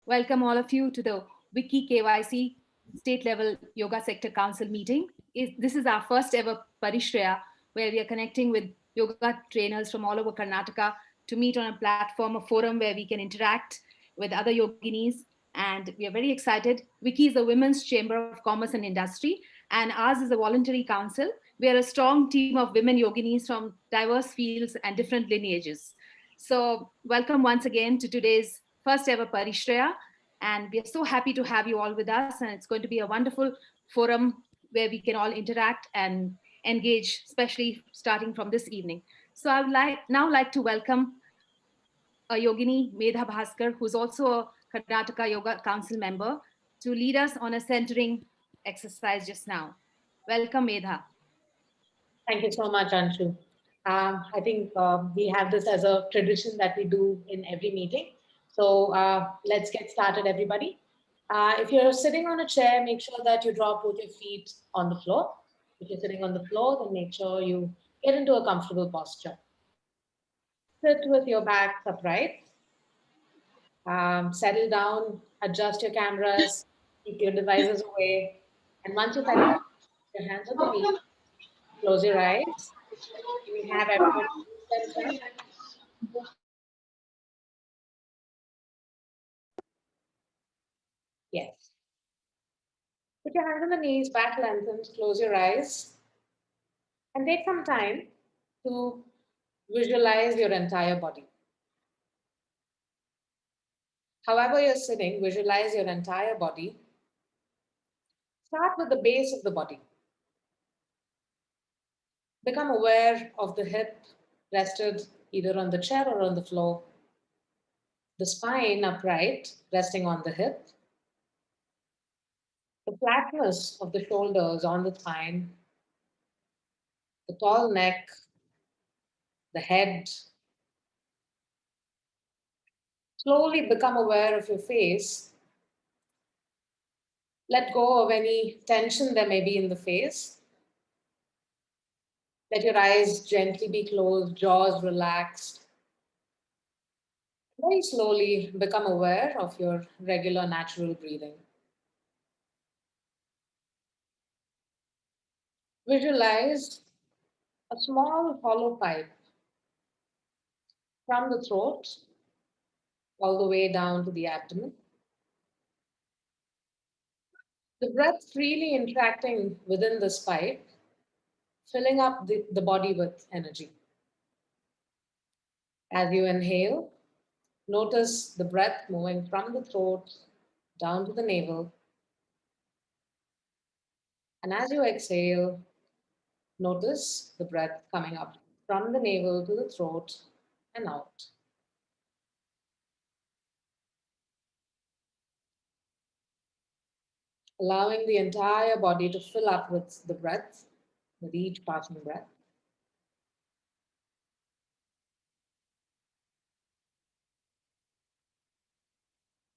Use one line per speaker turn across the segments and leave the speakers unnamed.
Welcome all of you to the WICCI KYC State Level Yoga Sector Council meeting. This is our first ever Parishraya, where we are connecting with yoga trainers from all over Karnataka to meet on a platform, a forum where we can interact with other yoginis. And we are very excited. WICCI is the Women's Chamber of Commerce and Industry, and ours is a voluntary council. We are a strong team of women yoginis from diverse fields and different lineages. So, welcome once again to today's first ever Parishraya. And we are so happy to have you all with us. And it's going to be a wonderful forum where we can all interact and engage, especially starting from this evening. So, I would like to welcome a yogini, Medha Bhaskar, who's also a Karnataka Yoga Council member, to lead us on a centering exercise just now. Welcome, Medha.
Thank you so much, Anshu. I think we have this as a tradition that we do in every meeting. So let's get started, everybody. If you're sitting on a chair, make sure that you drop both your feet on the floor. If you're sitting on the floor, then make sure you get into a comfortable posture. Sit with your back upright. Settle down, adjust your cameras, keep your devices away. And once you're settled, your hands on the knees, close your eyes. We have everybody themselves. Yes. Put your hands on the knees, back lengthens, close your eyes, and take some time to visualize your entire body. However, you're sitting, visualize your entire body. Start with the base of the body. Become aware of the hip rested either on the chair or on the floor, the spine upright, resting on the hip, the flatness of the shoulders on the spine, the tall neck, the head. Slowly become aware of your face. Let go of any tension there may be in the face. Let your eyes gently be closed, jaws relaxed. Very slowly become aware of your regular natural breathing. Visualize a small hollow pipe from the throat all the way down to the abdomen. The breath freely interacting within this pipe, filling up the body with energy. As you inhale, notice the breath moving from the throat down to the navel. And as you exhale, notice the breath coming up from the navel to the throat and out. Allowing the entire body to fill up with the breath with each passing breath.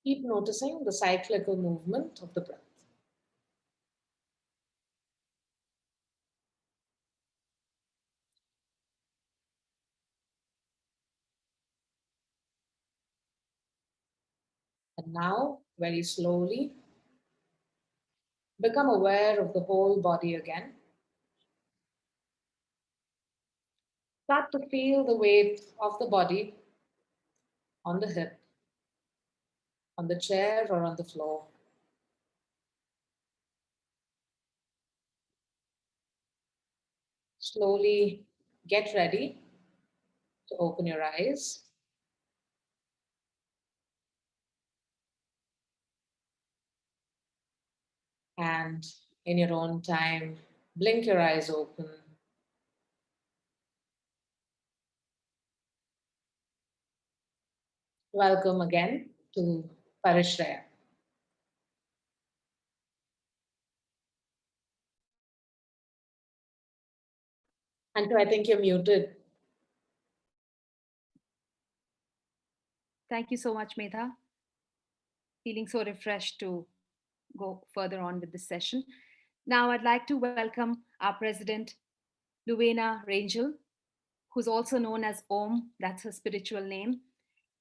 Keep noticing the cyclical movement of the breath. And now, very slowly, become aware of the whole body again. Start to feel the weight of the body on the hip, on the chair or on the floor. Slowly get ready to open your eyes. And in your own time, blink your eyes open. Welcome again to Parishraya. And I think you're muted.
Thank you so much, Medha. Feeling so refreshed to go further on with this session. Now, I'd like to welcome our president, Luena Rangel, who's also known as Om, that's her spiritual name.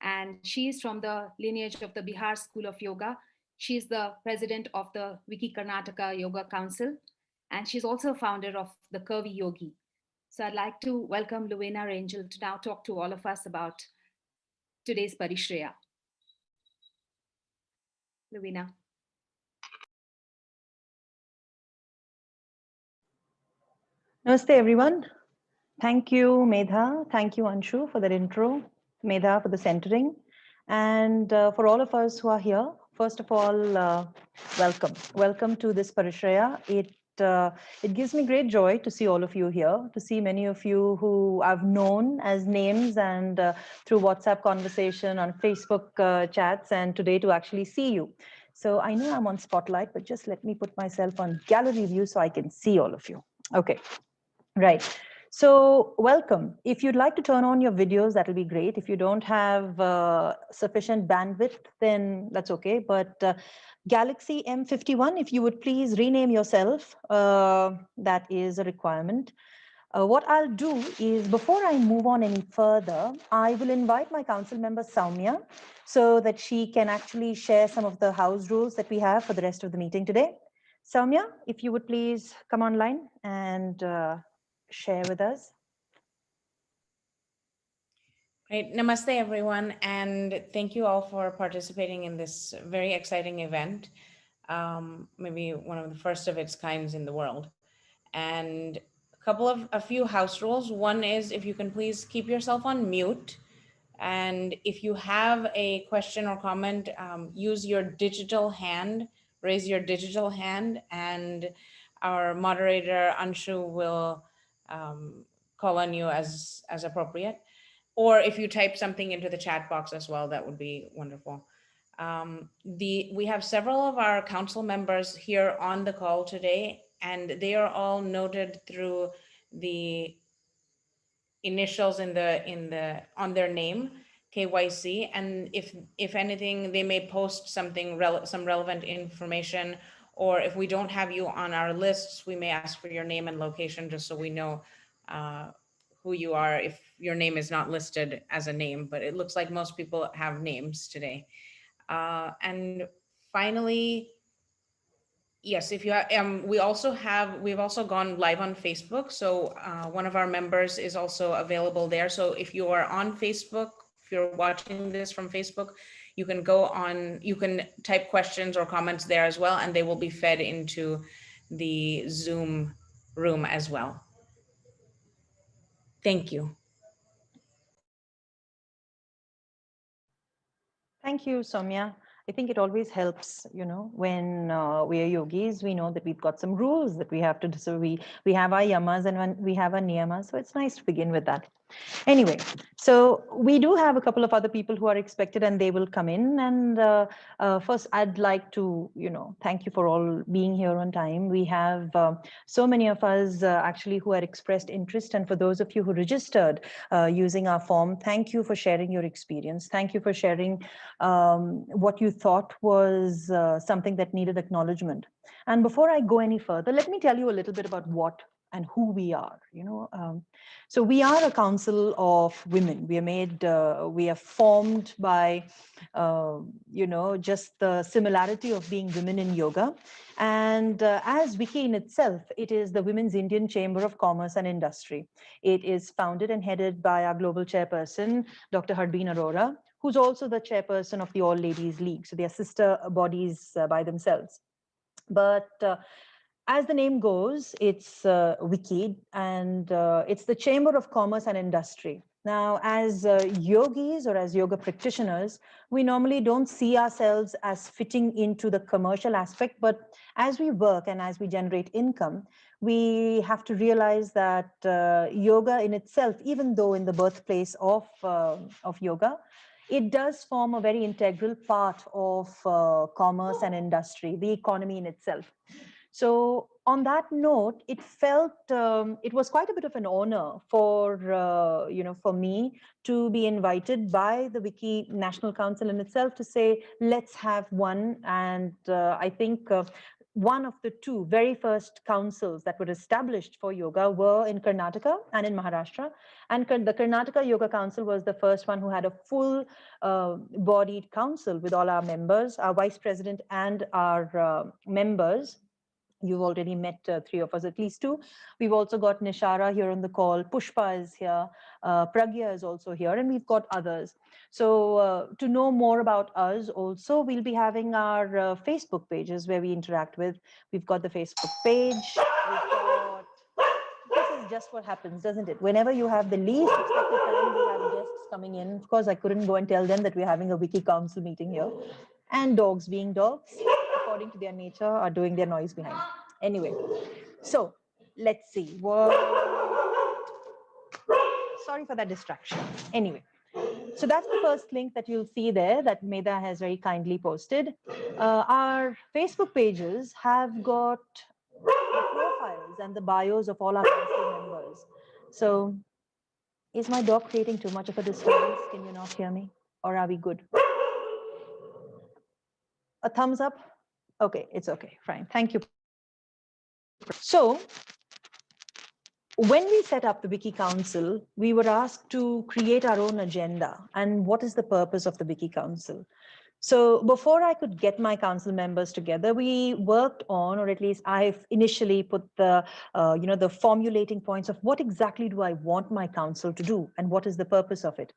and she is from the lineage of the Bihar School of Yoga. She is the president of the WICCI Karnataka Yoga Council, and she's also founder of the Curvy Yogi. So I'd like to welcome Luena Rangel to now talk to all of us about today's Parishraya. Luena.
Namaste, everyone. Thank you, Medha. Thank you, Anshu, for that intro. Medha, for the centering. And for all of us who are here, first of all, welcome. Welcome to this Parishraya. It gives me great joy to see all of you here, to see many of you who I've known as names and through WhatsApp conversation, on Facebook chats, and today to actually see you. So I know I'm on Spotlight, but just let me put myself on gallery view so I can see all of you. Okay. Right. So welcome. If you'd like to turn on your videos, that'll be great. If you don't have sufficient bandwidth, then that's okay. But Galaxy M51, if you would please rename yourself, that is a requirement. What I'll do is, before I move on any further, I will invite my council member Soumya so that she can actually share some of the house rules that we have for the rest of the meeting today. Soumya, if you would please come online and share with us.
Great. Namaste, everyone, and thank you all for participating in this very exciting event, maybe one of the first of its kinds in the world. And a few house rules. One is, if you can please keep yourself on mute, and if you have a question or comment, use your digital hand, raise your digital hand, and our moderator Anshu will call on you as appropriate. Or if you type something into the chat box as well, that would be wonderful. We have several of our council members here on the call today, and they are all noted through the initials on their name, KYC. And if anything, they may post something some relevant information, or if we don't have you on our lists, we may ask for your name and location just so we know who you are if your name is not listed as a name, but it looks like most people have names today. And finally, yes, if you have, we've also gone live on Facebook. So one of our members is also available there. So if you are on Facebook, if you're watching this from Facebook, you can type questions or comments there as well, and they will be fed into the Zoom room as well. Thank you.
Thank you, Soumya. I think it always helps, when we are yogis, we know that we've got some rules that we have to do. So we have our yamas and when we have our niyamas. So it's nice to begin with that. Anyway, so we do have a couple of other people who are expected and they will come in. And first, I'd like to, thank you for all being here on time. We have so many of us actually who had expressed interest. And for those of you who registered using our form, thank you for sharing your experience. Thank you for sharing what you thought was something that needed acknowledgement. And before I go any further, let me tell you a little bit about what and who we are. So we are a council of women. We are formed by, just the similarity of being women in yoga. And as WICCI in itself, it is the Women's Indian Chamber of Commerce and Industry. It is founded and headed by our global chairperson, Dr. Harbeen Arora, who's also the chairperson of the All Ladies League. So they are sister bodies by themselves. But as the name goes, it's WICCI, and it's the Chamber of Commerce and Industry. Now, as yogis or as yoga practitioners, we normally don't see ourselves as fitting into the commercial aspect, but as we work and as we generate income, we have to realize that yoga in itself, even though in the birthplace of yoga, it does form a very integral part of commerce and industry, the economy in itself. So on that note, it felt it was quite a bit of an honor for for me to be invited by the WICCI National Council in itself to say, let's have one. And I think one of the two very first councils that were established for yoga were in Karnataka and in Maharashtra. And the Karnataka Yoga Council was the first one who had a full bodied council with all our members, our vice president and our members. You've already met three of us, at least two. We've also got Nishara here on the call. Pushpa is here. Pragya is also here, and we've got others. So to know more about us also, we'll be having our Facebook pages where we interact with. We've got the Facebook page. This is just what happens, doesn't it? Whenever you have the least expected time, we have guests coming in. Of course, I couldn't go and tell them that we're having a WICCI Council meeting here. And dogs being dogs, according to their nature, are doing their noise behind. Anyway, so let's see. Sorry for that distraction. Anyway, so that's the first link that you'll see there that Medha has very kindly posted. Our Facebook pages have got the profiles and the bios of all our council members. So is my dog creating too much of a disturbance? Can you not hear me? Or are we good? A thumbs up? Okay, it's okay, fine. Thank you. So when we set up the WICCI Council, we were asked to create our own agenda. And what is the purpose of the WICCI Council? So before I could get my council members together, we worked on, or at least I've initially put the, the formulating points of what exactly do I want my council to do and what is the purpose of it.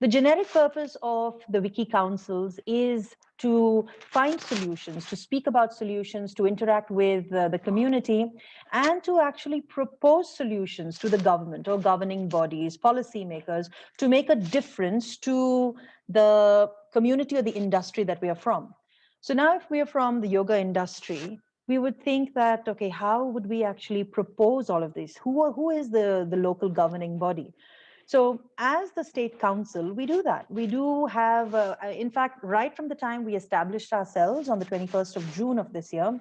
The generic purpose of the WICCI councils is to find solutions, to speak about solutions, to interact with the community, and to actually propose solutions to the government or governing bodies, policymakers, to make a difference to the community or the industry that we are from. So now if we are from the yoga industry, we would think that, okay, how would we actually propose all of this? Who is the local governing body? So as the state council, we do that. We do have, in fact, right from the time we established ourselves on the 21st of June of this year,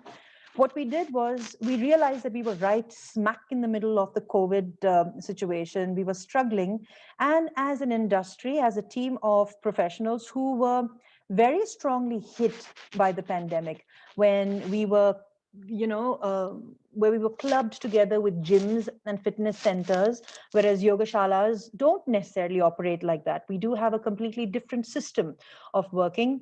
what we did was we realized that we were right smack in the middle of the COVID situation. We were struggling. And as an industry, as a team of professionals who were very strongly hit by the pandemic, when we were where we were clubbed together with gyms and fitness centers, whereas yoga shalas don't necessarily operate like that. We do have a completely different system of working.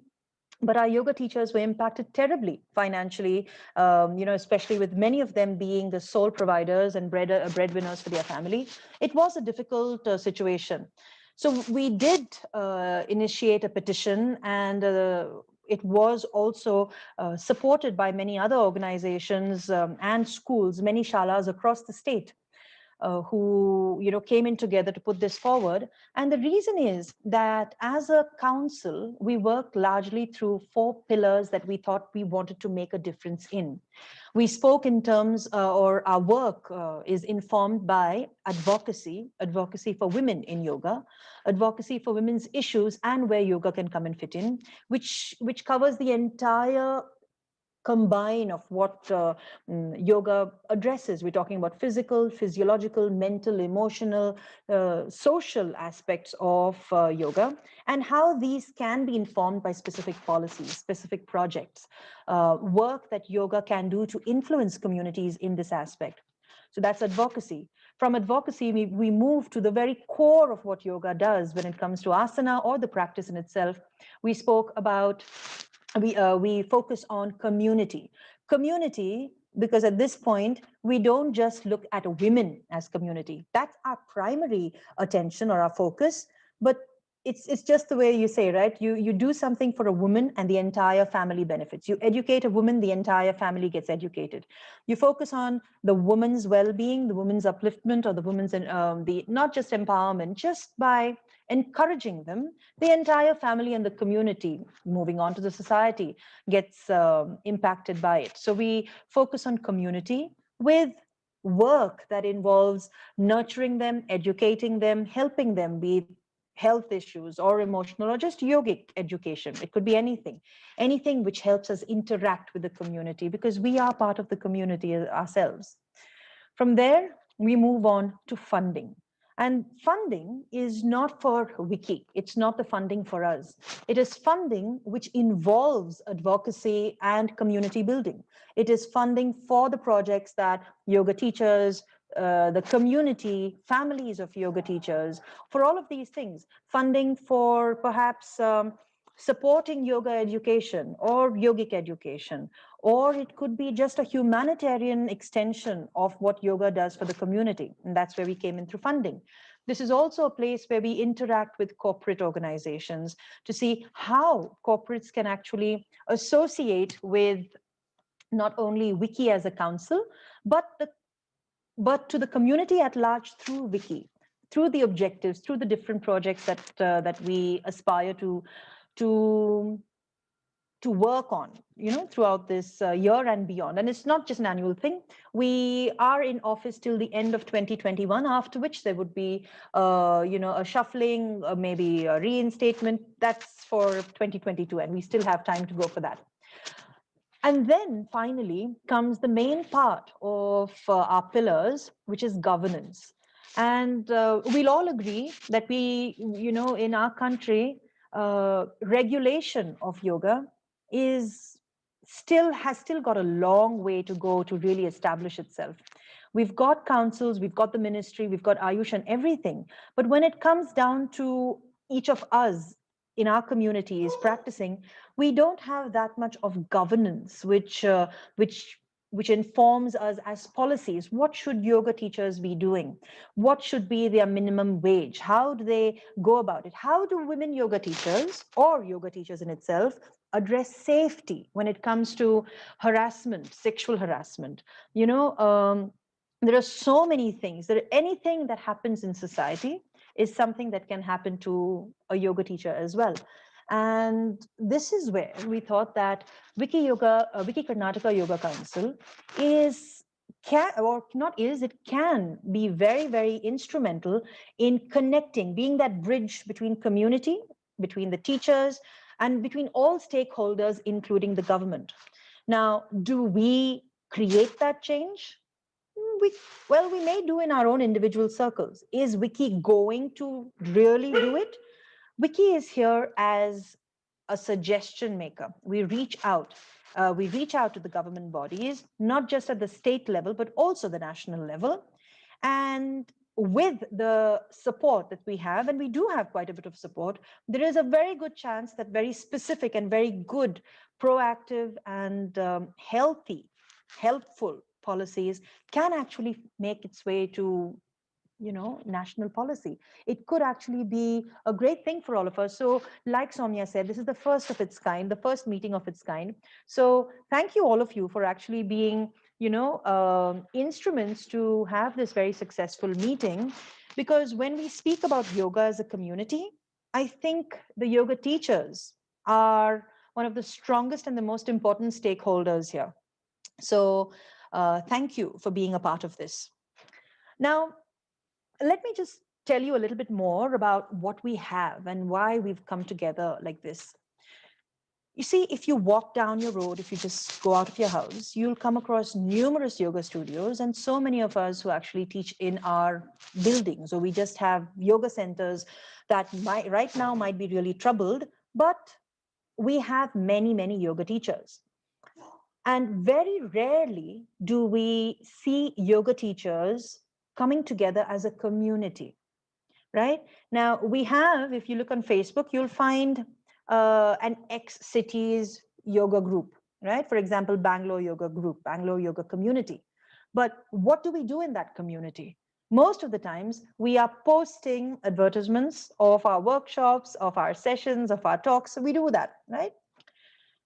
But our yoga teachers were impacted terribly financially, especially with many of them being the sole providers and breadwinners for their family. It was a difficult situation. So we did initiate a petition, and it was also supported by many other organizations and schools, many shalas across the state. Who came in together to put this forward. And the reason is that as a council, we worked largely through 4 pillars that we thought we wanted to make a difference in. We spoke in terms, or our work is informed by advocacy for women in yoga, advocacy for women's issues and where yoga can come and fit in, which covers the entire combine of what yoga addresses. We're talking about physical, physiological, mental, emotional, social aspects of yoga, and how these can be informed by specific policies, specific projects, work that yoga can do to influence communities in this aspect. So that's advocacy. From advocacy, we move to the very core of what yoga does when it comes to asana or the practice in itself. We spoke about we focus on community, because at this point, we don't just look at women as community. That's our primary attention or our focus, but it's just the way you say, right? You do something for a woman and the entire family benefits. You educate a woman, the entire family gets educated. You focus on the woman's well-being, the woman's upliftment, or the woman's, not just empowerment, just by encouraging them, the entire family and the community, moving on to the society, gets impacted by it. So we focus on community with work that involves nurturing them, educating them, helping them, be it health issues or emotional or just yogic education. It could be anything which helps us interact with the community, because we are part of the community ourselves. From there, we move on to funding. And funding is not for WICCI. It's not the funding for us. It is funding which involves advocacy and community building. It is funding for the projects that yoga teachers, the community, families of yoga teachers, for all of these things, funding for perhaps supporting yoga education or yogic education, or it could be just a humanitarian extension of what yoga does for the community. And that's where we came in through funding. This is also a place where we interact with corporate organizations to see how corporates can actually associate with not only WICCI as a council, but to the community at large through WICCI, through the objectives, through the different projects that we aspire to work on, throughout this year and beyond. And it's not just an annual thing. We are in office till the end of 2021, after which there would be, a shuffling, maybe a reinstatement. That's for 2022, and we still have time to go for that. And then finally comes the main part of our pillars, which is governance. And we'll all agree that we, in our country, regulation of yoga has still got a long way to go to really establish itself. We've got councils, we've got the ministry, we've got Ayush and everything. But when it comes down to each of us in our communities practicing, we don't have that much of governance, which informs us as policies. What should yoga teachers be doing? What should be their minimum wage? How do they go about it? How do women yoga teachers, or yoga teachers in itself, address safety when it comes to harassment, sexual harassment? There are so many things. Anything that happens in society is something that can happen to a yoga teacher as well. And this is where we thought that WICCI Karnataka Yoga Council it can be very, very instrumental in connecting, being that bridge between community, between the teachers, and between all stakeholders, including the government. Now, do we create that change? We may do in our own individual circles. Is WICCI going to really do it? WICCI is here as a suggestion maker. We reach out to the government bodies, not just at the state level, but also the national level. And with the support that we have, and we do have quite a bit of support, there is a very good chance that very specific and very good, proactive and helpful policies can actually make its way to national policy. It could actually be a great thing for all of us. So like Soumya said, this is the first of its kind, the first meeting of its kind. So thank you all of you for actually being instruments to have this very successful meeting. Because when we speak about yoga as a community, I think the yoga teachers are one of the strongest and the most important stakeholders here. So thank you for being a part of this. Now, let me just tell you a little bit more about what we have and why we've come together like this. You see, if you walk down your road, if you just go out of your house, you'll come across numerous yoga studios, and so many of us who actually teach in our buildings, or we just have yoga centers that right now might be really troubled, but we have many, many yoga teachers. And very rarely do we see yoga teachers coming together as a community, right? Now we have, if you look on Facebook, you'll find an X-Cities yoga group, right? For example, Bangalore Yoga Group, Bangalore Yoga Community. But what do we do in that community? Most of the times we are posting advertisements of our workshops, of our sessions, of our talks. So we do that, right?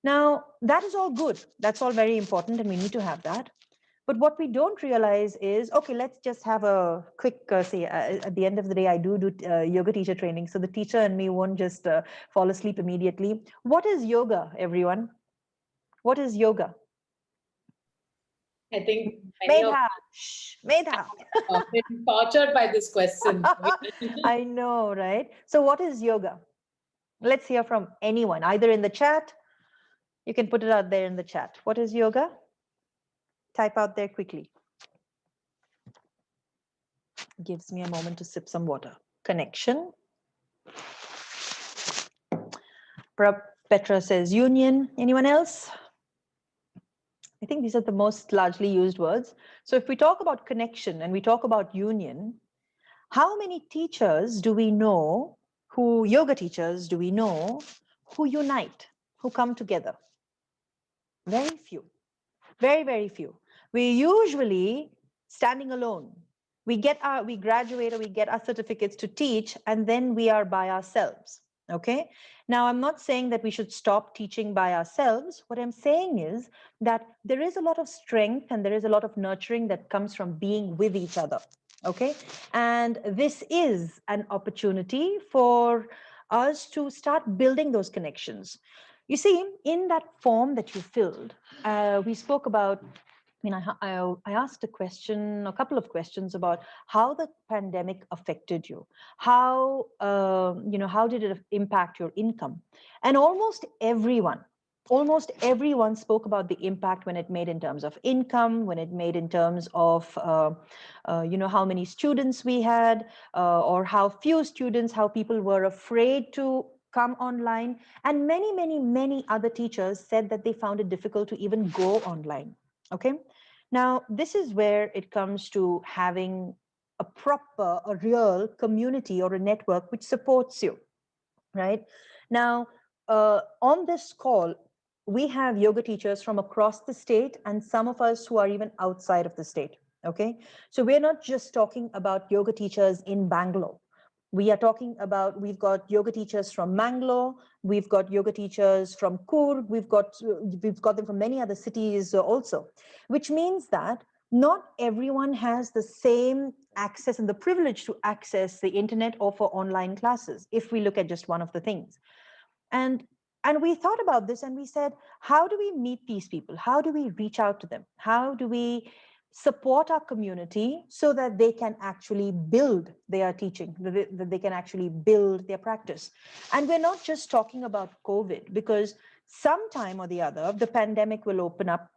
Now, that is all good. That's all very important, and we need to have that. But what we don't realize is, okay, let's just have a quick, at the end of the day, I do yoga teacher training. So the teacher and me won't just fall asleep immediately. What is yoga, everyone? What is yoga?
I think many of
Medha.
have been tortured by this question.
I know, right? So what is yoga? Let's hear from anyone, either in the chat. You can put it out there in the chat. What is yoga? Type out there quickly. Gives me a moment to sip some water. Connection. Petra says union. Anyone else? I think these are the most largely used words. So if we talk about connection and we talk about union, how many teachers do we know yoga teachers do we know who unite, who come together? Very few, very, very few. We're usually standing alone. We graduate or we get our certificates to teach, and then we are by ourselves. Okay. Now, I'm not saying that we should stop teaching by ourselves. What I'm saying is that there is a lot of strength and there is a lot of nurturing that comes from being with each other. Okay. And this is an opportunity for us to start building those connections. You see, in that form that you filled, we spoke about, I asked a couple of questions about how the pandemic affected you, how did it impact your income? And almost everyone spoke about the impact when it made in terms of income, when it made in terms of, how many students we had, or how few students, how people were afraid to come online. And many, many, many other teachers said that they found it difficult to even go online. Okay. Now, this is where it comes to having a real community or a network which supports you, right? Now, on this call, we have yoga teachers from across the state and some of us who are even outside of the state, okay? So we're not just talking about yoga teachers in Bangalore. We are talking about, we've got yoga teachers from Mangalore, we've got yoga teachers from Coorg, we've got them from many other cities also, which means that not everyone has the same access and the privilege to access the internet or for online classes, if we look at just one of the things. And we thought about this and we said, how do we meet these people? How do we reach out to them? How do we support our community so that they can actually build their teaching, that they can actually build their practice? And we're not just talking about COVID, because sometime or the other, the pandemic will open up,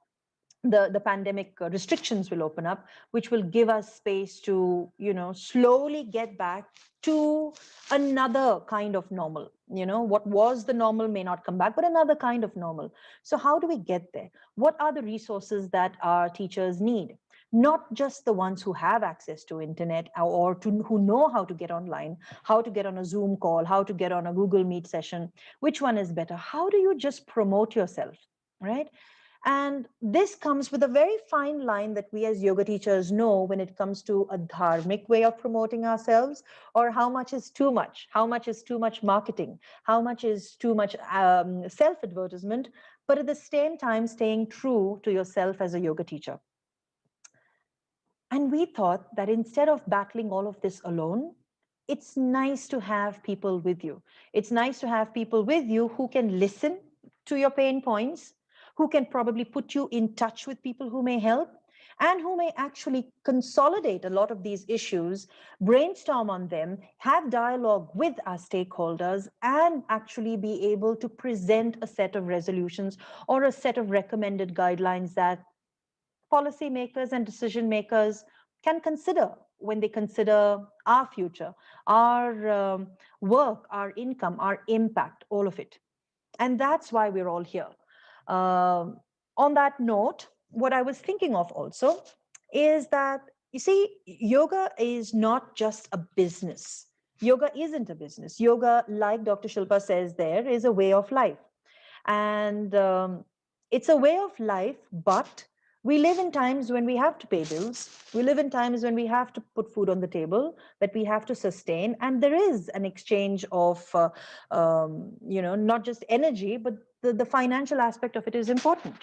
the pandemic restrictions will open up, which will give us space to, slowly get back to another kind of normal. What was the normal may not come back, but another kind of normal. So how do we get there? What are the resources that our teachers need? Not just the ones who have access to internet or who know how to get online, how to get on a Zoom call, how to get on a Google Meet session. Which one is better? How do you just promote yourself, right? And this comes with a very fine line that we as yoga teachers know when it comes to a dharmic way of promoting ourselves, or how much is too much, how much is too much marketing, how much is too much self-advertisement, but at the same time staying true to yourself as a yoga teacher. And we thought that instead of battling all of this alone, it's nice to have people with you. It's nice to have people with you who can listen to your pain points, who can probably put you in touch with people who may help, and who may actually consolidate a lot of these issues, brainstorm on them, have dialogue with our stakeholders, and actually be able to present a set of resolutions or a set of recommended guidelines that policymakers and decision makers can consider when they consider our future, our work, our income, our impact, all of it. And that's why we're all here. On that note, what I was thinking of also is that, you see, yoga is not just a business. Yoga isn't a business. Yoga, like Dr. Shilpa says there, is a way of life. And it's a way of life, but we live in times when we have to pay bills. We live in times when we have to put food on the table, that we have to sustain. And there is an exchange of, not just energy, but the financial aspect of it is important.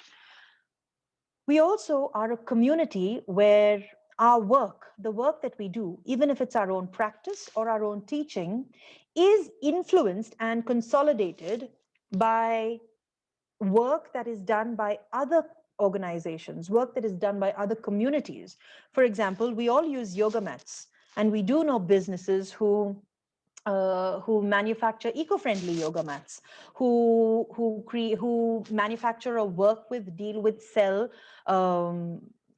We also are a community where our work, the work that we do, even if it's our own practice or our own teaching, is influenced and consolidated by work that is done by other organizations, work that is done by other communities. For example, we all use yoga mats, and we do know businesses who manufacture eco-friendly yoga mats, who manufacture or work with, deal with, sell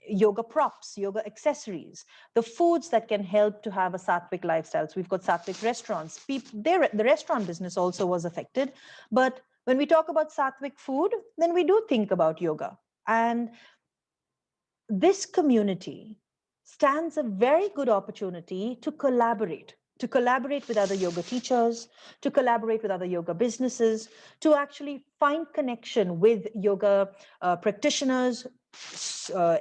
yoga props, yoga accessories, the foods that can help to have a sattvic lifestyle. So we've got sattvic restaurants. The restaurant business also was affected. But when we talk about sattvic food, then we do think about yoga. And this community stands a very good opportunity to collaborate with other yoga teachers, to collaborate with other yoga businesses, to actually find connection with yoga practitioners,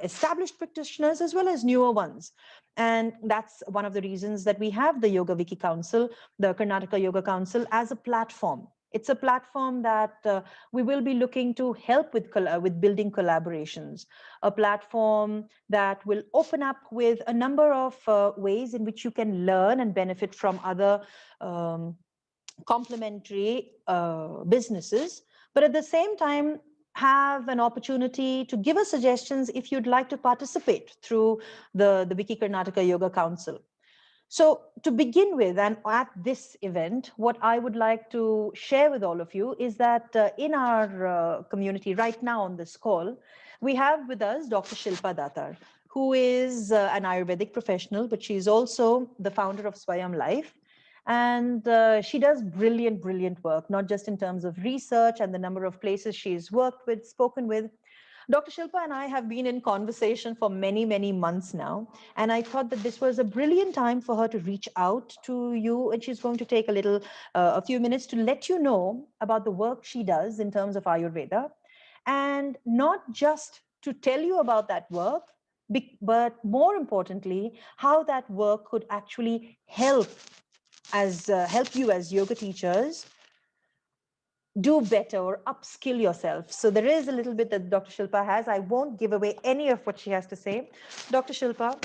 established practitioners, as well as newer ones. And that's one of the reasons that we have the Yoga WICCI Council, the Karnataka Yoga Council, as a platform. It's a platform that we will be looking to help with building collaborations, a platform that will open up with a number of ways in which you can learn and benefit from other complementary businesses, but at the same time have an opportunity to give us suggestions if you'd like to participate through the WICCI Karnataka Yoga Council. So to begin with, and at this event, what I would like to share with all of you is that in our community right now on this call, we have with us Dr. Shilpa Datar, who is an Ayurvedic professional, but she's also the founder of Swayam Life. And she does brilliant, brilliant work, not just in terms of research and the number of places she's worked with, spoken with. Dr. Shilpa and I have been in conversation for many, many months now. And I thought that this was a brilliant time for her to reach out to you. And she's going to take a few minutes to let you know about the work she does in terms of Ayurveda. And not just to tell you about that work, but more importantly, how that work could actually help you as yoga teachers do better or upskill yourself. So there is a little bit that Dr. Shilpa has. I won't give away any of what she has to say. Dr. Shilpa,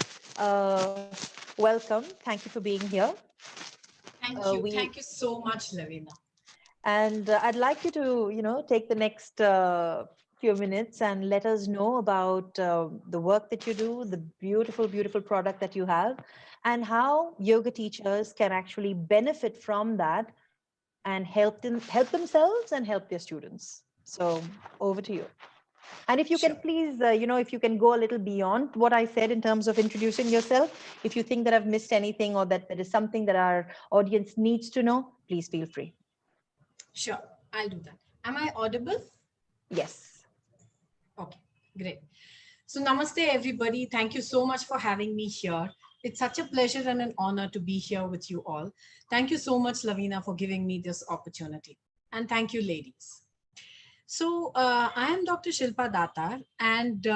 welcome. Thank you for being here.
Thank you. Thank you so much, Lavina.
And I'd like you to, take the next few minutes and let us know about the work that you do, the beautiful, beautiful product that you have, and how yoga teachers can actually benefit from that and help themselves and help their students. So over to you. And if you can please, if you can go a little beyond what I said in terms of introducing yourself, if you think that I've missed anything or that there is something that our audience needs to know, please feel free.
Sure, I'll do that. Am I audible?
Yes.
Okay, great. So namaste, everybody. Thank you so much for having me here. It's such a pleasure and an honor to be here with you all. Thank you so much, Lavina, for giving me this opportunity. And thank you, ladies. So I am Dr. Shilpa Datar, and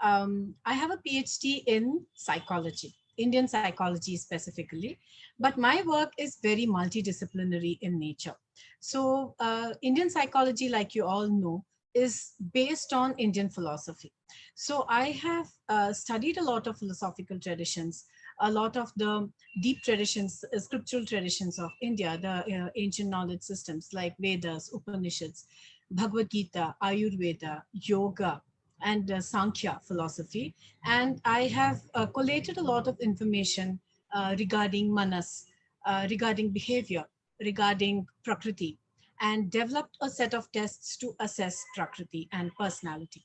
I have a PhD in psychology, Indian psychology specifically. But my work is very multidisciplinary in nature. So Indian psychology, like you all know, is based on Indian philosophy. So I have studied a lot of philosophical traditions, a lot of the deep traditions, scriptural traditions of India, the ancient knowledge systems like Vedas, Upanishads, Bhagavad Gita, Ayurveda, Yoga, and Sankhya philosophy. And I have collated a lot of information regarding manas, regarding behavior, regarding prakriti, and developed a set of tests to assess prakriti and personality.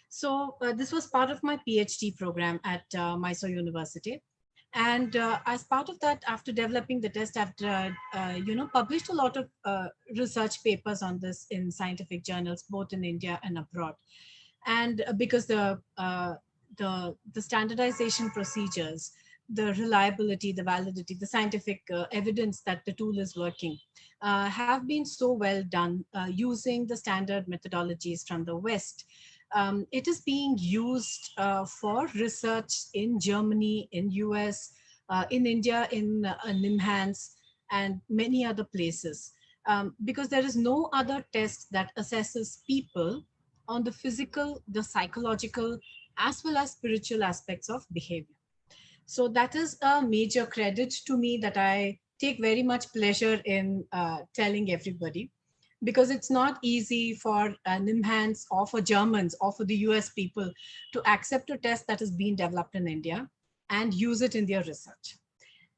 So this was part of my PhD program at Mysore University. And as part of that, after developing the test, I've published a lot of research papers on this in scientific journals, both in India and abroad. And because the standardization procedures, the reliability, the validity, the scientific evidence that the tool is working have been so well done using the standard methodologies from the West. It is being used for research in Germany, in US, in India, in NIMHANS, and many other places. Because there is no other test that assesses people on the physical, the psychological, as well as spiritual aspects of behavior. So that is a major credit to me that I take very much pleasure in telling everybody, because it's not easy for NIMHANS or for Germans or for the US people to accept a test that has been developed in India and use it in their research.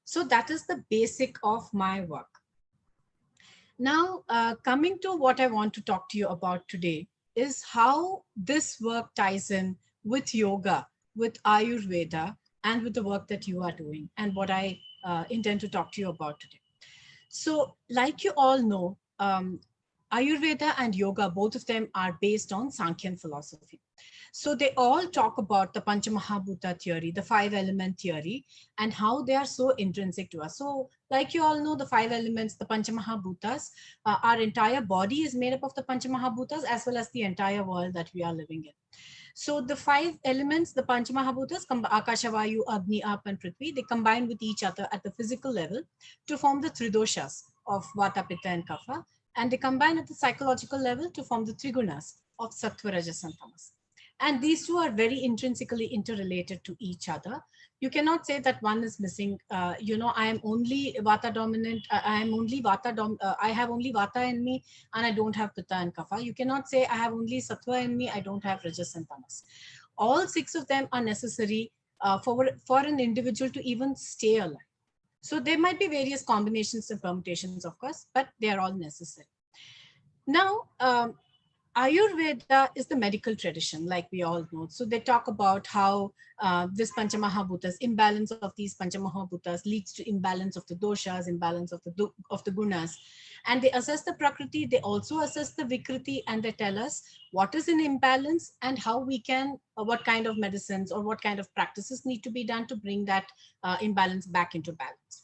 So that is the basic of my work. Now, coming to what I want to talk to you about today is how this work ties in with yoga with Ayurveda and with the work that you are doing and what I intend to talk to you about today. So, like you all know, Ayurveda and yoga, both of them are based on Sankhyan philosophy. So they all talk about the Panchamahabhuta theory, the five element theory, and how they are so intrinsic to us. So, like you all know, the five elements, the Panchamahabhutas, our entire body is made up of the Panchamahabhutas as well as the entire world that we are living in. So the five elements, the Panchamahabhutas, Akasha, Vayu, Agni, Ap, and Prithvi, they combine with each other at the physical level to form the Tridoshas of Vata, Pitta, and Kapha. And they combine at the psychological level to form the Trigunas of Sattva, Rajas, and Tamas. And these two are very intrinsically interrelated to each other. You cannot say that one is missing. I am only Vata dominant. I am only Vata. I have only Vata in me, and I don't have Pitta and Kapha. You cannot say I have only Sattva in me. I don't have Rajas and Tamas. All six of them are necessary for an individual to even stay alive. So there might be various combinations and permutations, of course, but they are all necessary. Now, Ayurveda is the medical tradition, like we all know. So they talk about how this Panchamahabhutas, imbalance of these Panchamahabhutas leads to imbalance of the doshas, imbalance of the gunas. And they assess the Prakriti, they also assess the Vikriti, and they tell us what is in imbalance and how we can, what kind of medicines or what kind of practices need to be done to bring that imbalance back into balance.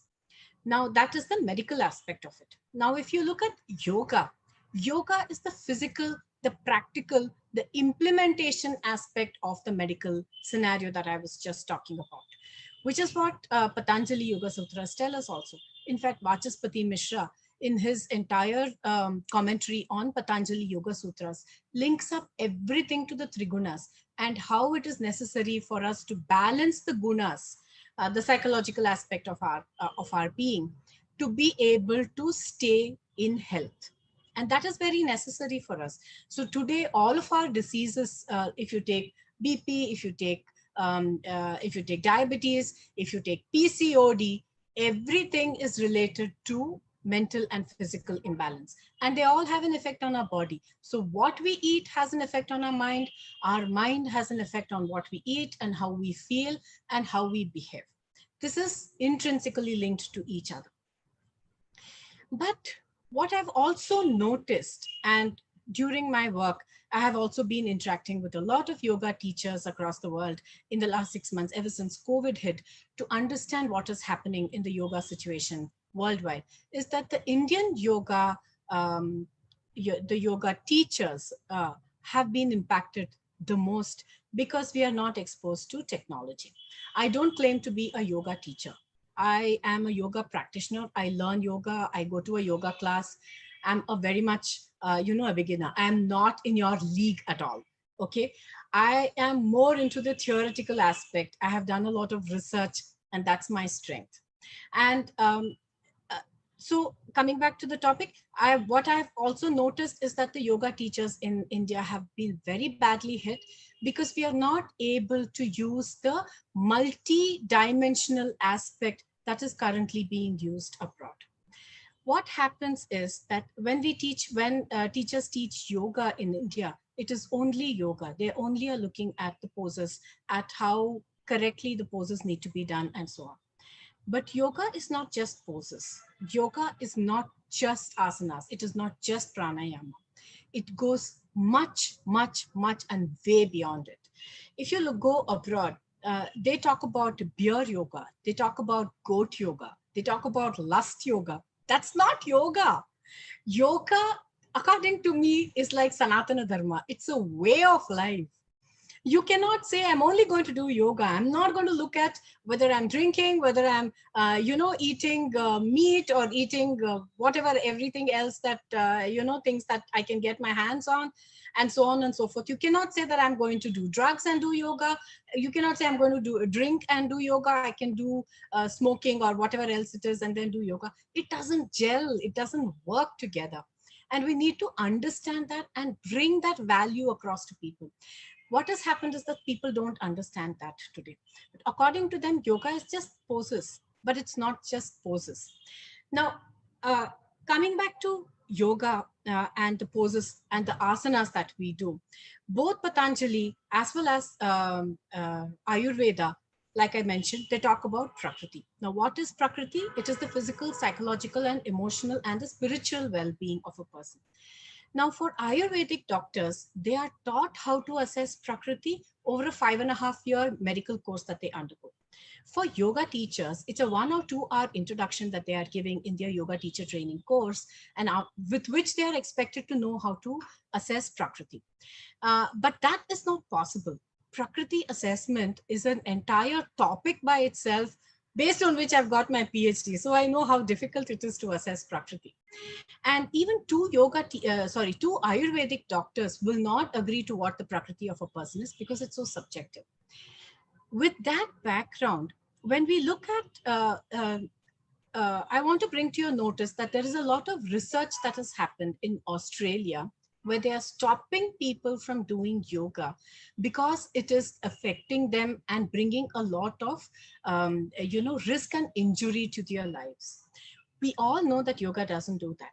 Now, that is the medical aspect of it. Now, if you look at yoga, yoga is the physical, the practical, the implementation aspect of the medical scenario that I was just talking about, which is what Patanjali Yoga Sutras tell us also. In fact, Vachaspati Mishra, in his entire commentary on Patanjali Yoga Sutras, links up everything to the Trigunas and how it is necessary for us to balance the gunas, the psychological aspect of our being, to be able to stay in health. And that is very necessary for us. So today, all of our diseases, if you take BP, if you take diabetes, if you take PCOD, everything is related to mental and physical imbalance. And they all have an effect on our body. So what we eat has an effect on our mind has an effect on what we eat and how we feel and how we behave. This is intrinsically linked to each other. But what I've also noticed, and during my work, I have also been interacting with a lot of yoga teachers across the world in the last 6 months, ever since COVID hit, to understand what is happening in the yoga situation worldwide, is that the Indian yoga, the yoga teachers have been impacted the most because we are not exposed to technology. I don't claim to be a yoga teacher. I am a yoga practitioner. I learn yoga. I go to a yoga class. I'm a very much, a beginner. I am not in your league at all. Okay. I am more into the theoretical aspect. I have done a lot of research, and that's my strength. And so coming back to the topic, what I've also noticed is that the yoga teachers in India have been very badly hit because we are not able to use the multi-dimensional aspect that is currently being used abroad. What happens is that when teachers teach yoga in India, it is only yoga. They only are looking at the poses, at how correctly the poses need to be done, and so on. But yoga is not just poses. Yoga is not just asanas. It is not just pranayama. It goes much, much, much and way beyond it. If you go abroad, they talk about bear yoga. They talk about goat yoga. They talk about lust yoga. That's not yoga. Yoga, according to me, is like Sanatana Dharma. It's a way of life. You cannot say, I'm only going to do yoga. I'm not going to look at whether I'm drinking, whether I'm, eating meat or eating whatever, everything else that, things that I can get my hands on, and so on and so forth. You cannot say that I'm going to do drugs and do yoga. You cannot say I'm going to do a drink and do yoga. I can do smoking or whatever else it is and then do yoga. It doesn't gel. It doesn't work together. And we need to understand that and bring that value across to people. What has happened is that people don't understand that today. But according to them, yoga is just poses, but it's not just poses. Now, coming back to yoga and the poses and the asanas that we do, both Patanjali as well as Ayurveda, like I mentioned, they talk about Prakriti. Now, what is Prakriti? It is the physical, psychological, and emotional and the spiritual well-being of a person. Now, for Ayurvedic doctors, they are taught how to assess Prakriti over a 5.5-year medical course that they undergo. For yoga teachers, it's a 1 or 2 hour introduction that they are giving in their yoga teacher training course, and with which they are expected to know how to assess Prakriti. But that is not possible. Prakriti assessment is an entire topic by itself, based on which I've got my PhD. So I know how difficult it is to assess Prakriti. And even two Ayurvedic doctors will not agree to what the Prakriti of a person is because it's so subjective. With that background, when we look at, I want to bring to your notice that there is a lot of research that has happened in Australia where they are stopping people from doing yoga because it is affecting them and bringing a lot of, risk and injury to their lives. We all know that yoga doesn't do that,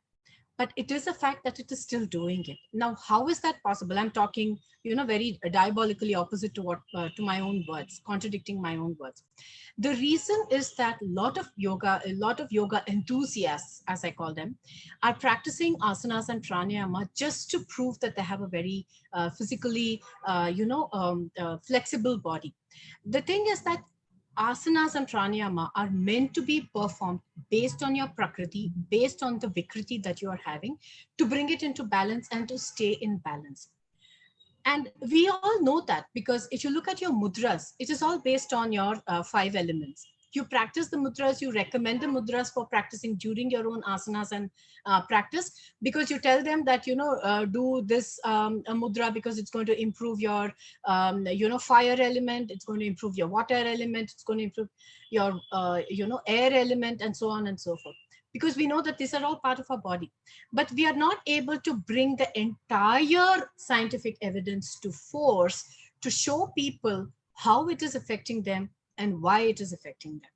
but it is a fact that it is still doing it. Now, how is that possible? I'm talking, very diabolically opposite to what, to my own words, contradicting my own words. The reason is that a lot of yoga enthusiasts, as I call them, are practicing asanas and pranayama just to prove that they have a very physically, flexible body. The thing is that asanas and pranayama are meant to be performed based on your prakriti, based on the vikriti that you are having, to bring it into balance and to stay in balance. And we all know that because if you look at your mudras, it is all based on your 5 elements. You practice the mudras, you recommend the mudras for practicing during your own asanas and practice, because you tell them that, do this mudra because it's going to improve your, fire element, it's going to improve your water element, it's going to improve your, air element, and so on and so forth. Because we know that these are all part of our body, but we are not able to bring the entire scientific evidence to force to show people how it is affecting them and why it is affecting them.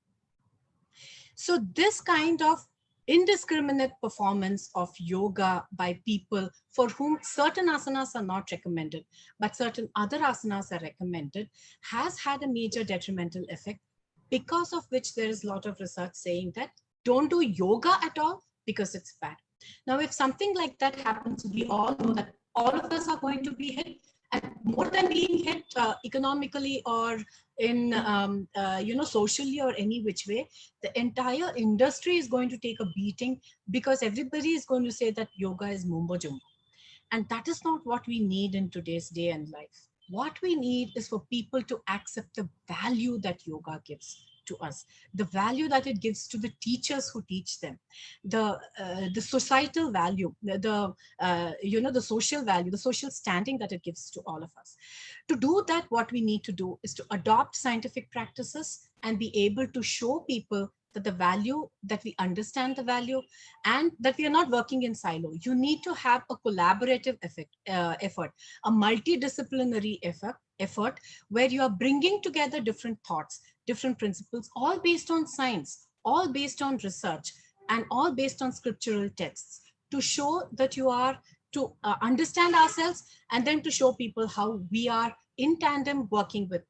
So this kind of indiscriminate performance of yoga by people for whom certain asanas are not recommended, but certain other asanas are recommended, has had a major detrimental effect, because of which there is a lot of research saying that don't do yoga at all because it's bad. Now, if something like that happens, we all know that all of us are going to be hit, and more than being hit economically or in, socially or any which way, the entire industry is going to take a beating, because everybody is going to say that yoga is mumbo jumbo. And that is not what we need in today's day and life. What we need is for people to accept the value that yoga gives to us, the value that it gives to the teachers who teach them, the societal value, the social value, the social standing that it gives to all of us. To do that, what we need to do is to adopt scientific practices and be able to show people that the value, that we understand the value, and that we are not working in silo. You need to have a collaborative effort, a multidisciplinary effort where you are bringing together different thoughts, different principles, all based on science, all based on research, and all based on scriptural texts, to show that you are to understand ourselves, and then to show people how we are in tandem working with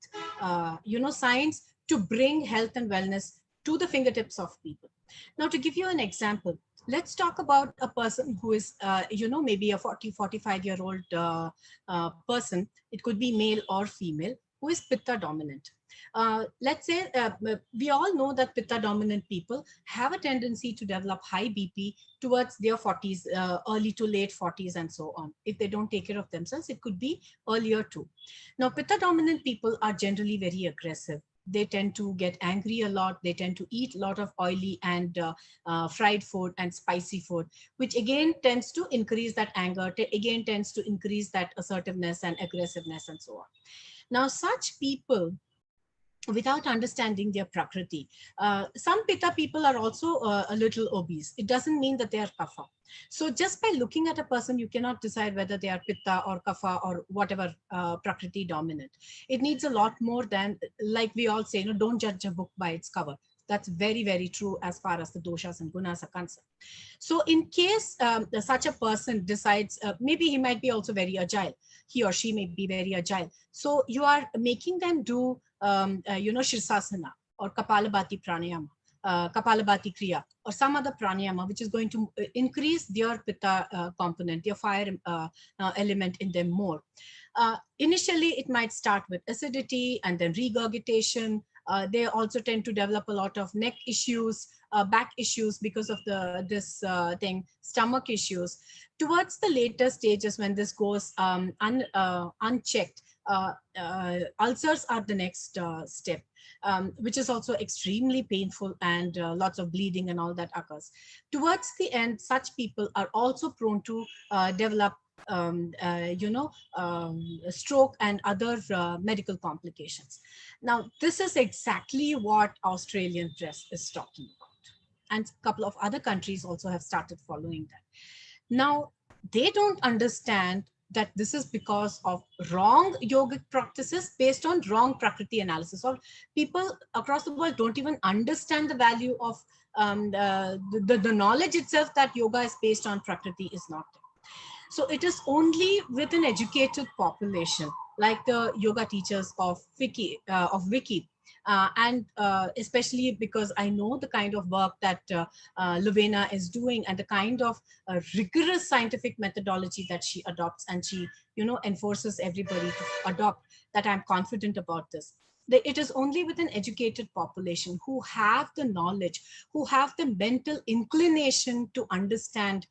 science to bring health and wellness to the fingertips of people. Now, to give you an example, let's talk about a person who is, maybe a 45-year-old person. It could be male or female, who is pitta dominant. Let's say we all know that pitta dominant people have a tendency to develop high BP towards their 40s, early to late 40s, and so on. If they don't take care of themselves, it could be earlier too. Now, pitta dominant people are generally very aggressive. They tend to get angry a lot. They tend to eat a lot of oily and fried food and spicy food, which again tends to increase that anger, again tends to increase that assertiveness and aggressiveness and so on. Now, such people, without understanding their prakriti, some pitta people are also a little obese. It doesn't mean that they are kapha. So just by looking at a person, you cannot decide whether they are pitta or kapha or whatever prakriti dominant. It needs a lot more than, like we all say, don't judge a book by its cover. That's very, very true as far as the doshas and gunas are concerned. So in case such a person decides, maybe he might be also very agile, he or she may be very agile. So you are making them do, Shirsasana or Kapalabhati Pranayama, Kapalabhati Kriya, or some other pranayama, which is going to increase their pitta component, their fire element in them more. Initially, it might start with acidity and then regurgitation. They also tend to develop a lot of neck issues, back issues because of this thing, stomach issues. Towards the later stages, when this goes unchecked, ulcers are the next step, which is also extremely painful, and lots of bleeding and all that occurs. Towards the end, such people are also prone to develop stroke and other medical complications. Now, this is exactly what Australian press is talking about. And a couple of other countries also have started following that. Now, they don't understand that this is because of wrong yogic practices based on wrong Prakriti analysis, or people across the world don't even understand the value of the knowledge itself that yoga is based on Prakriti is not there. So it is only with an educated population, like the yoga teachers of WICCI, and especially because I know the kind of work that Lovena is doing, and the kind of rigorous scientific methodology that she adopts, and she enforces everybody to adopt, that I'm confident about this. It is only with an educated population who have the knowledge, who have the mental inclination to understand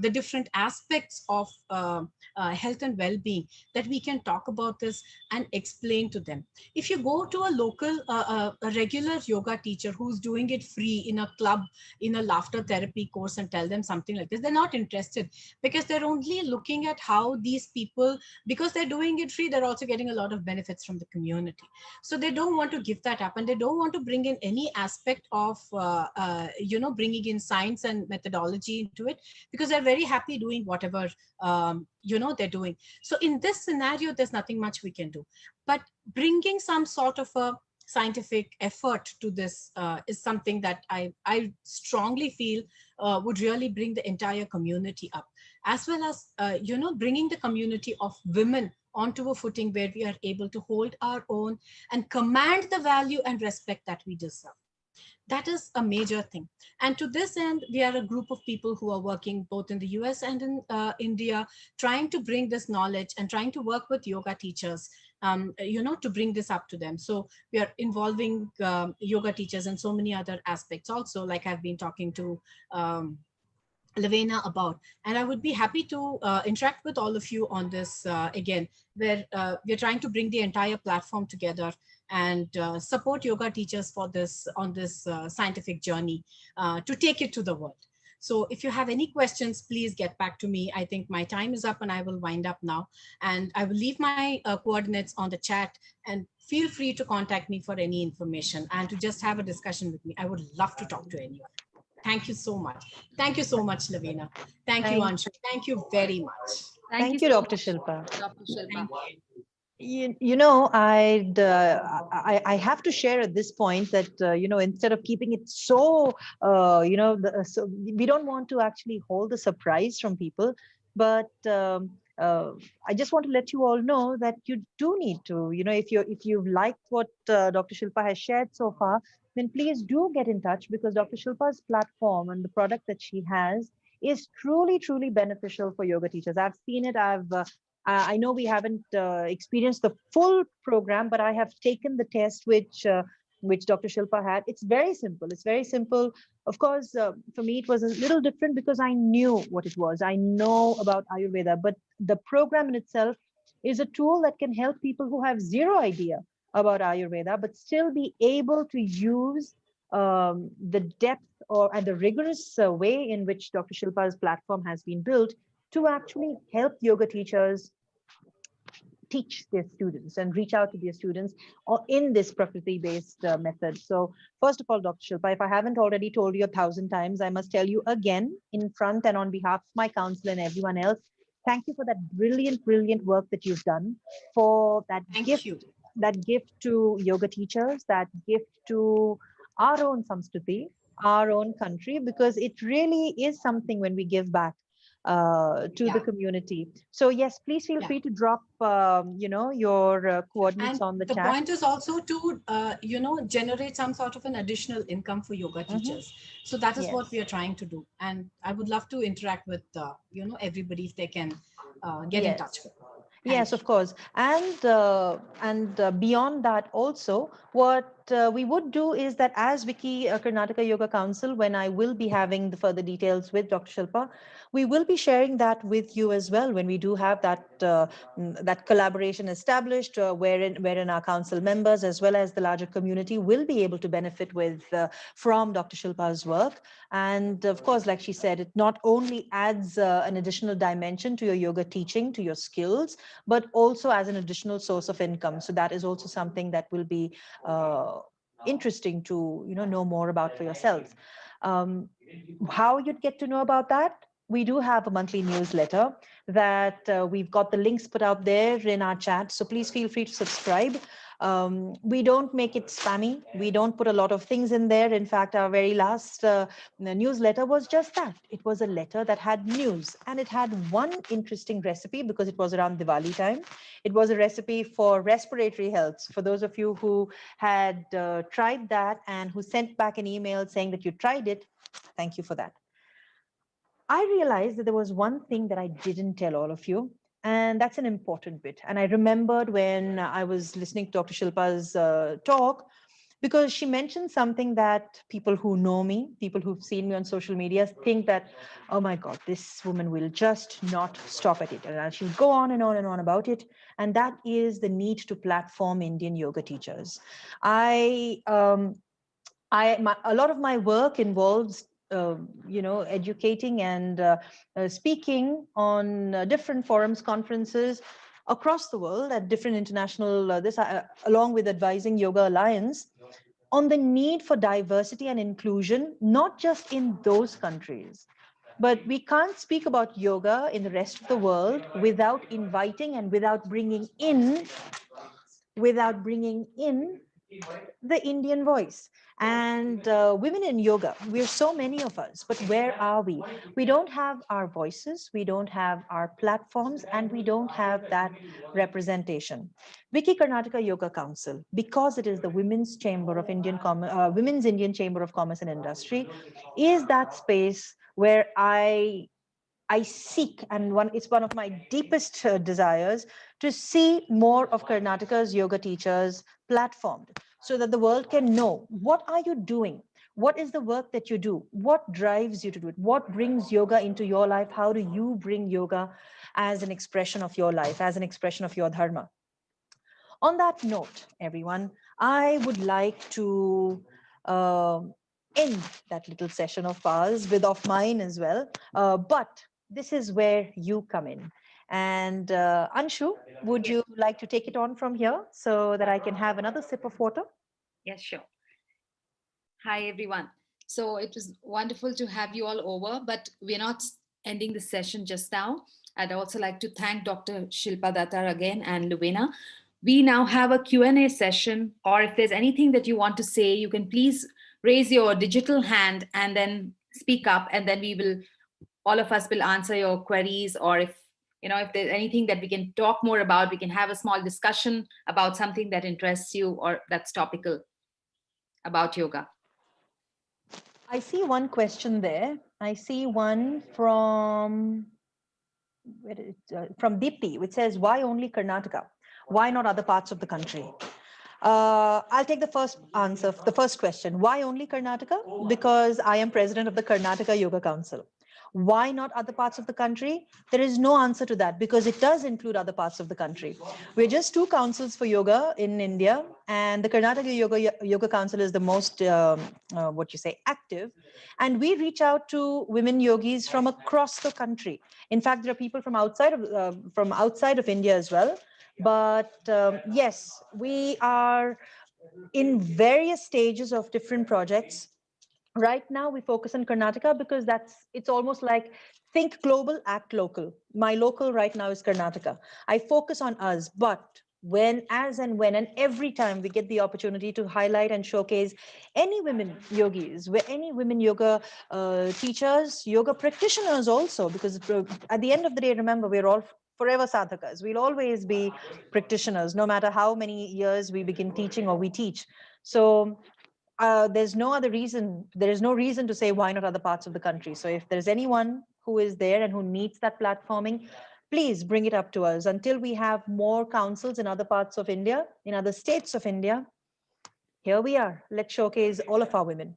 the different aspects of health and well-being, that we can talk about this and explain to them. If you go to a local, a regular yoga teacher who's doing it free in a club, in a laughter therapy course, and tell them something like this, they're not interested, because they're only looking at how these people, because they're doing it free, they're also getting a lot of benefits from the community. So they don't want to give that up, and they don't want to bring in any aspect of, bringing in science and methodology into it, because they're very happy doing whatever, they're doing. So in this scenario, there's nothing much we can do. But bringing some sort of a scientific effort to this is something that I strongly feel would really bring the entire community up, as well as, bringing the community of women onto a footing where we are able to hold our own and command the value and respect that we deserve. That is a major thing. And to this end, we are a group of people who are working both in the US and in India, trying to bring this knowledge and trying to work with yoga teachers, to bring this up to them. So we are involving yoga teachers in so many other aspects also, like I've been talking to Lovena about. And I would be happy to interact with all of you on this again, where we're trying to bring the entire platform together and support yoga teachers for this, on this scientific journey to take it to the world. So if you have any questions, please get back to me. I think my time is up and I will wind up now. And I will leave my coordinates on the chat, and feel free to contact me for any information and to just have a discussion with me. I would love to talk to anyone. Thank you so much. Thank you so much, Lavina. Thank you, Anshu. Thank you very much.
Thank you,
so
Dr.
much,
Shilpa.
Dr. Shilpa.
I have to share at this point that, instead of keeping it so, so we don't want to actually hold the surprise from people, but I just want to let you all know that you do need to, if you've liked what Dr. Shilpa has shared so far, then please do get in touch, because Dr. Shilpa's platform and the product that she has is truly, truly beneficial for yoga teachers. I've seen it. I know we haven't experienced the full program, but I have taken the test which Dr. Shilpa had. It's very simple. It's very simple. Of course, for me, it was a little different because I knew what it was. I know about Ayurveda, but the program in itself is a tool that can help people who have zero idea about Ayurveda, but still be able to use the depth and the rigorous way in which Dr. Shilpa's platform has been built to actually help yoga teachers teach their students and reach out to their students or in this Prakriti-based method. So first of all, Dr. Shilpa, if I haven't already told you 1,000 times, I must tell you again in front and on behalf of my council and everyone else, thank you for that brilliant, brilliant work that you've done, for that gift to yoga teachers, that gift to our own Samskriti, our own country, because it really is something when we give back to the community. So yes, please feel free to drop, your coordinates
And
on the
the
chat.
point is also to, generate some sort of an additional income for yoga teachers. So that is what we are trying to do. And I would love to interact with, everybody if they can get in touch with.
Yes, of course. And beyond that also, what we would do is that as WICCI Karnataka Yoga Council, when I will be having the further details with Dr. Shilpa, we will be sharing that with you as well when we do have that collaboration established, wherein our council members as well as the larger community will be able to benefit from Dr. Shilpa's work. And of course, like she said, it not only adds an additional dimension to your yoga teaching, to your skills, but also as an additional source of income. So that is also something that will be interesting to know more about for yourselves. How you'd get to know about that? We do have a monthly newsletter that we've got the links put out there in our chat. So please feel free to subscribe. We don't make it spammy. We don't put a lot of things in there. In fact, our very last newsletter was just that. It was a letter that had news, and it had one interesting recipe because it was around Diwali time. It was a recipe for respiratory health. For those of you who had tried that and who sent back an email saying that you tried it, thank you for that. I realized that there was one thing that I didn't tell all of you, and that's an important bit. And I remembered when I was listening to Dr. Shilpa's talk, because she mentioned something that people who know me, people who've seen me on social media, think that, oh my God, this woman will just not stop at it. And she'll go on and on and on about it. And that is the need to platform Indian yoga teachers. A lot of my work involves educating and speaking on different forums, conferences across the world at different international, along with advising Yoga Alliance on the need for diversity and inclusion, not just in those countries. But we can't speak about yoga in the rest of the world without inviting and without bringing in the Indian voice. And women in yoga, we're so many of us, but where are we? We don't have our voices, we don't have our platforms, and we don't have that representation. WICCI Karnataka Yoga Council, because it is the Women's Indian Chamber of Commerce and Industry, is that space where I seek, and it's one of my deepest desires, to see more of Karnataka's yoga teachers platformed so that the world can know, what are you doing? What is the work that you do? What drives you to do it? What brings yoga into your life? How do you bring yoga as an expression of your life, as an expression of your dharma? On that note, everyone, I would like to end that little session of ours of mine as well. But this is where you come in. And Anshu, would you like to take it on from here so that I can have another sip of water?
Yes, sure. Hi, everyone. So it was wonderful to have you all over, but we're not ending the session just now. I'd also like to thank Dr. Shilpa Datar again and Lovena. We now have a Q&A session, or if there's anything that you want to say, you can please raise your digital hand and then speak up, and then all of us will answer your queries, or if there's anything that we can talk more about, we can have a small discussion about something that interests you or that's topical about yoga.
I see one question there. I see one from Deepti, which says, why only Karnataka? Why not other parts of the country? I'll take the first answer, the first question. Why only Karnataka? Because I am president of the Karnataka Yoga Council. Why not other parts of the country? There is no answer to that because it does include other parts of the country. We're just two councils for yoga in India, and the Karnataka Yoga Council is the most, active. And we reach out to women yogis from across the country. In fact, there are people from outside of India as well. But yes, we are in various stages of different projects. Right now, we focus on Karnataka because it's almost like think global, act local. My local right now is Karnataka. I focus on us, but as and when and every time we get the opportunity to highlight and showcase any women yogis, any women yoga teachers, yoga practitioners also, because at the end of the day, remember, we're all forever sadhakas. We'll always be practitioners, no matter how many years we begin teaching or we teach. So there's no other reason, there is no reason to say why not other parts of the country. So if there's anyone who is there and who needs that platforming, please bring it up to us. Until we have more councils in other parts of India, in other states of India, here we are. Let's showcase all of our women.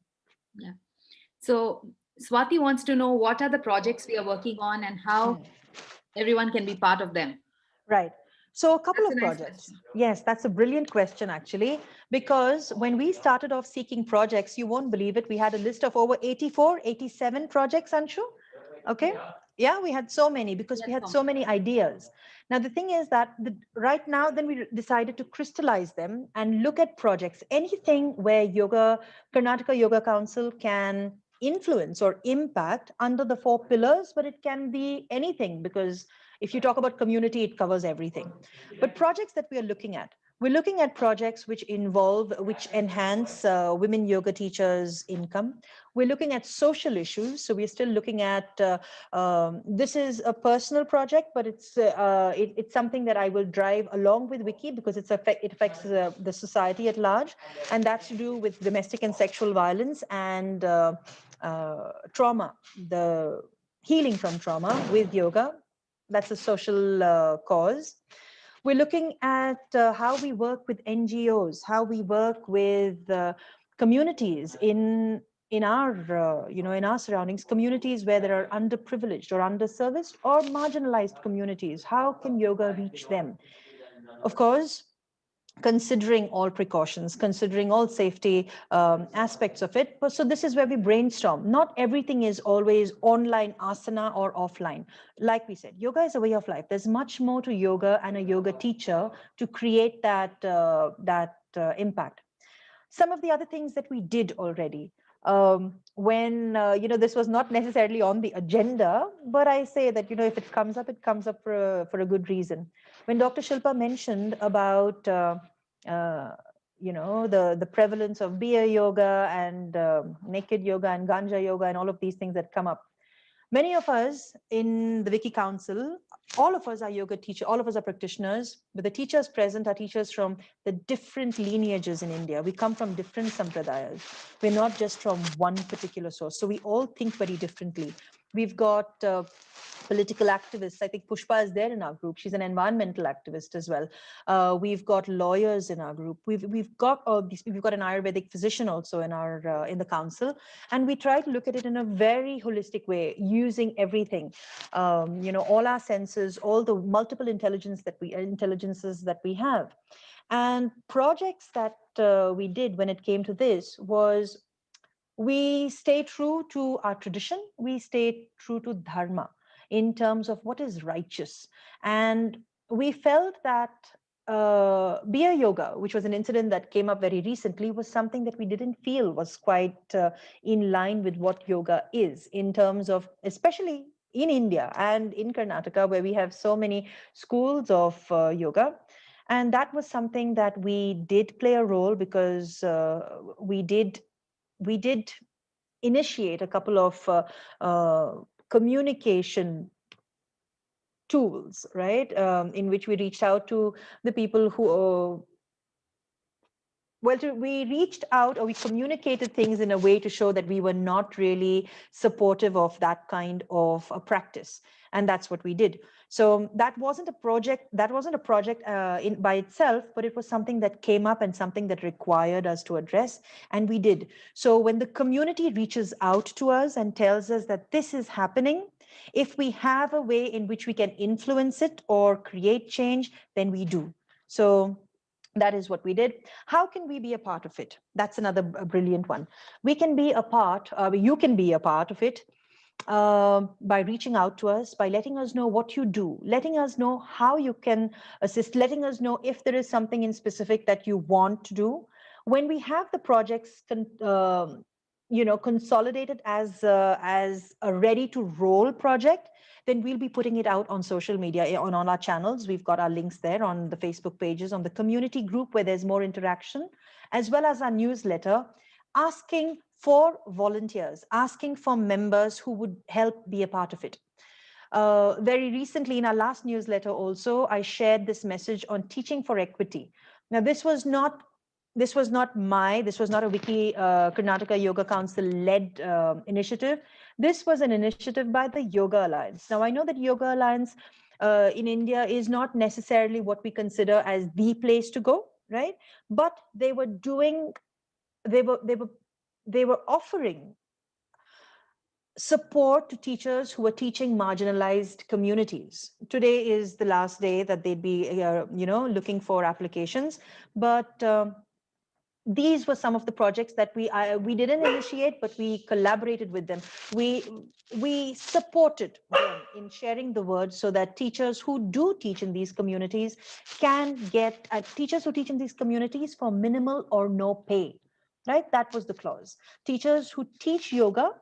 Yeah. So Swati wants to know what are the projects we are working on and how everyone can be part of them.
Right. So a couple
That's
of
a nice
projects.
question.
Yes, that's a brilliant question, actually, because when we started off seeking projects, you won't believe it, we had a list of over 84, 87 projects, Anshu. Okay. Yeah, we had so many because we had so many ideas. Now, the thing is that right now, then we decided to crystallize them and look at projects, anything where Karnataka Yoga Council can influence or impact under the 4 pillars, but it can be anything, because if you talk about community, it covers everything. But projects that we're looking at projects which enhance women yoga teachers' income. We're looking at social issues. So we're still looking at, this is a personal project, but it's something that I will drive along with WICCI, because it affects the society at large. And that's to do with domestic and sexual violence and trauma, the healing from trauma with yoga. That's a social cause. We're looking at how we work with NGOs, how we work with communities in our in our surroundings, communities where there are underprivileged or underserviced or marginalized communities. How can yoga reach them? Of course, considering all precautions, considering all safety aspects of it. So this is where we brainstorm. Not everything is always online asana or offline. Like we said, yoga is a way of life. There's much more to yoga and a yoga teacher to create that impact. Some of the other things that we did already, when this was not necessarily on the agenda, but I say that if it comes up for a good reason. When Dr. Shilpa mentioned about the prevalence of beer yoga and naked yoga and ganja yoga and all of these things that come up, many of us in the WICCI Council, all of us are yoga teachers, all of us are practitioners, but the teachers present are teachers from the different lineages in India. We come from different sampradayas. We're not just from one particular source. So we all think very differently. We've got political activists. I think Pushpa is there in our group. She's an environmental activist as well. We've got lawyers in our group. We've got an Ayurvedic physician also in the council, and we try to look at it in a very holistic way, using everything, all our senses, all the multiple intelligences that we have. And projects that we did when it came to this was, we stay true to our tradition, we stay true to dharma in terms of what is righteous. And we felt that beer yoga, which was an incident that came up very recently, was something that we didn't feel was quite in line with what yoga is, in terms of, especially in India and in Karnataka, where we have so many schools of yoga. And that was something that we did play a role, because we did initiate a couple of communication tools, right? In which we reached out to the people who, we reached out, or we communicated things in a way to show that we were not really supportive of that kind of a practice. And that's what we did. So that wasn't a project by itself, but it was something that came up and something that required us to address, and we did. So when the community reaches out to us and tells us that this is happening, if we have a way in which we can influence it or create change, then we do. So that is what we did. How can we be a part of it? That's another brilliant one. We can be a part, you can be a part of it by reaching out to us, by letting us know what you do, letting us know how you can assist, letting us know if there is something in specific that you want to do. When we have the projects consolidate it as a ready to roll project, then we'll be putting it out on social media, on our channels. We've got our links there on the Facebook pages, on the community group where there's more interaction, as well as our newsletter, asking for volunteers, asking for members who would help be a part of it. Very recently, in our last newsletter also, I shared this message on teaching for equity. Now, this was not a WICCI Karnataka Yoga Council led initiative. This was an initiative by the Yoga Alliance. Now, I know that Yoga Alliance in India is not necessarily what we consider as the place to go, right? But they were offering support to teachers who are teaching marginalized communities. Today is the last day that they'd be, looking for applications. But these were some of the projects that we didn't initiate, but we collaborated with them. We supported them in sharing the word so that teachers who do teach in these communities can get teachers who teach in these communities for minimal or no pay. Right? That was the clause. Teachers who teach yoga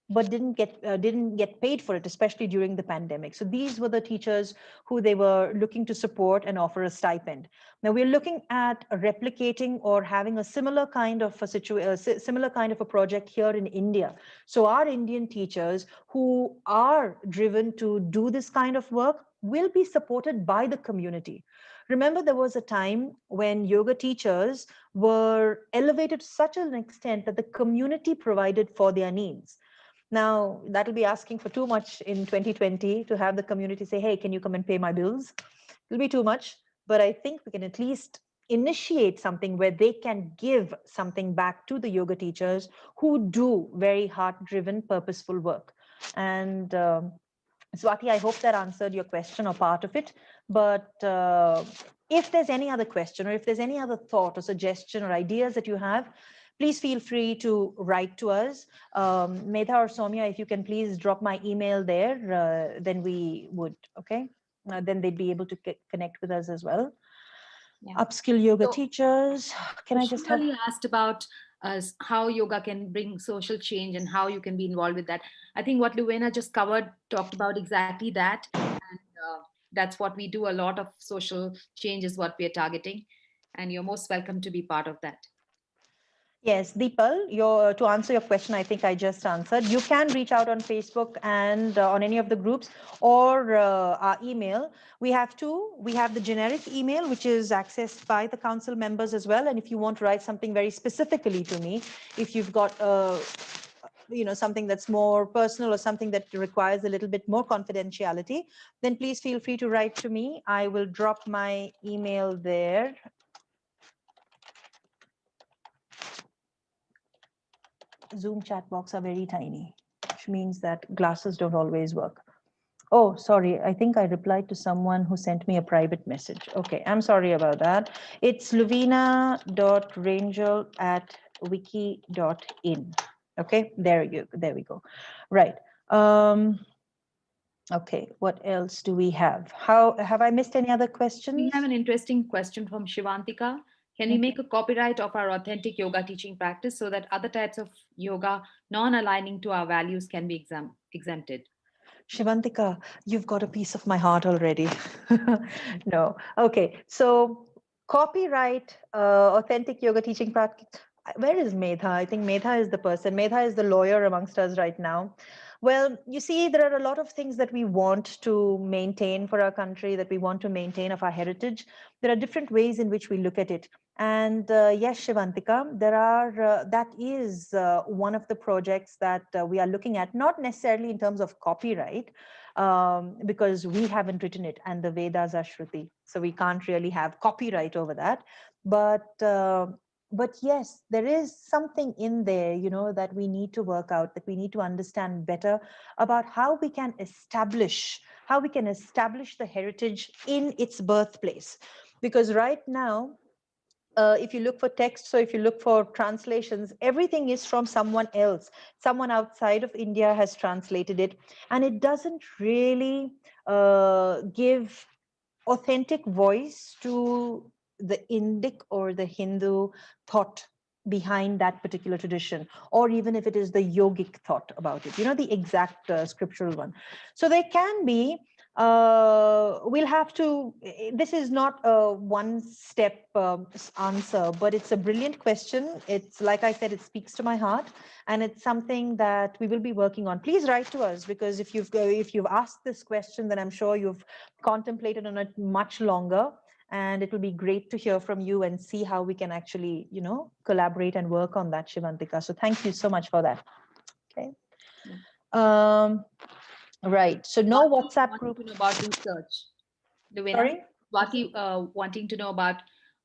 but didn't get paid for it, especially during the pandemic. So these were the teachers who they were looking to support and offer a stipend. Now we're looking at replicating or having a similar kind of a project here in India. So our Indian teachers who are driven to do this kind of work will be supported by the community. Remember, there was a time when yoga teachers were elevated to such an extent that the community provided for their needs. Now, that'll be asking for too much in 2020 to have the community say, hey, can you come and pay my bills? It'll be too much, but I think we can at least initiate something where they can give something back to the yoga teachers who do very heart-driven, purposeful work. And Swati, I hope that answered your question or part of it. But if there's any other question or if there's any other thought or suggestion or ideas that you have, please feel free to write to us. Medha or Soumya, if you can please drop my email there, then we would, okay? Then they'd be able to connect with us as well. Yeah. Upskill yoga teachers. Can I just have...
asked about how yoga can bring social change and how you can be involved with that. I think what Luena just talked about exactly that. And that's what we do. A lot of social change is what we are targeting. And you're most welcome to be part of that.
Yes, Deepal, to answer your question, I think I just answered. You can reach out on Facebook and on any of the groups or our email. We have two. We have the generic email, which is accessed by the council members as well. And if you want to write something very specifically to me, if you've got something that's more personal or something that requires a little bit more confidentiality, then please feel free to write to me. I will drop my email there. Zoom chat box are very tiny, which means that glasses don't always work. Oh, sorry. I think I replied to someone who sent me a private message. Okay, I'm sorry about that. It's luvina.rangel@wicci.in. Okay, there we go. Right. Okay, what else do we have? Have I missed any other questions?
We have an interesting question from Shivantika. Can we make a copyright of our authentic yoga teaching practice so that other types of yoga non-aligning to our values can be exempted?
Shivantika, you've got a piece of my heart already. No. Okay. So copyright, authentic yoga teaching practice. Where is Medha? I think Medha is the person. Medha is the lawyer amongst us right now. Well, you see, there are a lot of things that we want to maintain for our country, that we want to maintain of our heritage. There are different ways in which we look at it. And yes, Shivantika, that is one of the projects that we are looking at, not necessarily in terms of copyright, because we haven't written it and the Vedas are Shruti. So we can't really have copyright over that. But yes, there is something in there, that we need to work out, that we need to understand better about how we can establish the heritage in its birthplace. Because right now, if you look for text, so if you look for translations, everything is from someone else. Someone outside of India has translated it, and it doesn't really give authentic voice to the Indic or the Hindu thought behind that particular tradition, or even if it is the yogic thought about it, the exact scriptural one. So there can be, we'll have to, this is not a one step answer, but it's a brilliant question. It's like I said, it speaks to my heart, and it's something that we will be working on. Please write to us, because if you've asked this question, then I'm sure you've contemplated on it much longer, and it will be great to hear from you and see how we can actually, collaborate and work on that, Shivantika. So thank you so much for that. Okay. Right. So no WhatsApp group.
To know about research. Luena,
Sorry?
Swati wanting to know about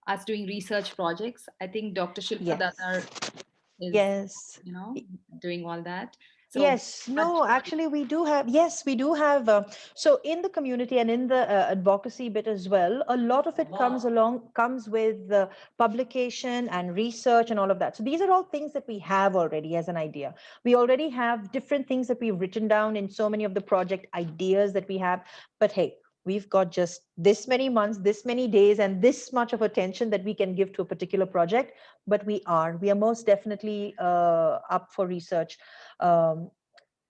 us doing research projects. I think Dr. Shilpa
Yes.
Datar is,
Yes.
doing all that. So,
yes, no, actually we do have, yes, we do have. So in the community and in the advocacy bit as well, a lot of it comes with publication and research and all of that. So these are all things that we have already as an idea. We already have different things that we've written down in so many of the project ideas that we have. But hey, we've got just this many months, this many days, and this much of attention that we can give to a particular project. But we are most definitely up for research.